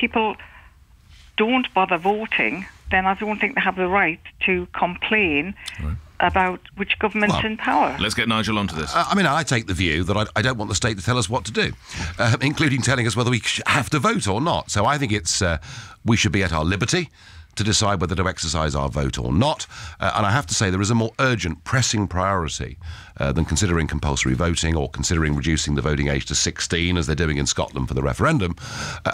people don't bother voting, then I don't think they have the right to complain about which government's in power. Let's get Nigel onto this. I take the view that I don't want the state to tell us what to do, including telling us whether we have to vote or not. So I think we should be at our liberty to decide whether to exercise our vote or not. And I have to say there is a more urgent, pressing priority than considering compulsory voting or considering reducing the voting age to 16, as they're doing in Scotland for the referendum,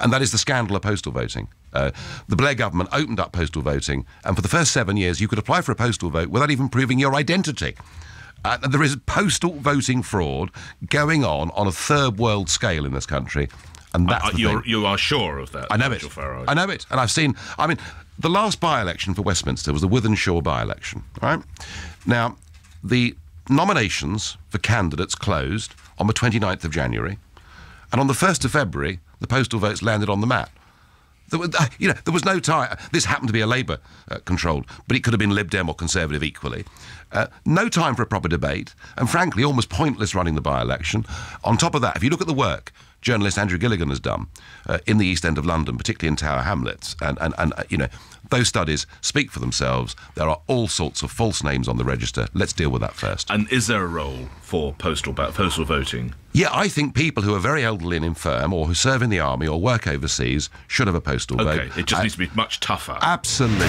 and that is the scandal of postal voting. The Blair government opened up postal voting, and for the first 7 years you could apply for a postal vote without even proving your identity. There is postal voting fraud going on a third world scale in this country. And that's you are sure of that? I know it. Farage. I know it. And I've seen... the last by-election for Westminster was the Wythenshawe by-election, right? Now, the nominations for candidates closed on the 29th of January, and on the 1st of February, the postal votes landed on the mat. There was no time. This happened to be a Labour-controlled, but it could have been Lib Dem or Conservative equally. No time for a proper debate, and frankly, almost pointless running the by-election. On top of that, if you look at the work journalist Andrew Gilligan has done in the East End of London, particularly in Tower Hamlets, and those studies speak for themselves. There are all sorts of false names on the register. Let's deal with that first. And is there a role for postal voting? Yeah, I think people who are very elderly and infirm, or who serve in the army or work overseas, should have a postal vote. Okay, it just needs to be much tougher. Absolutely.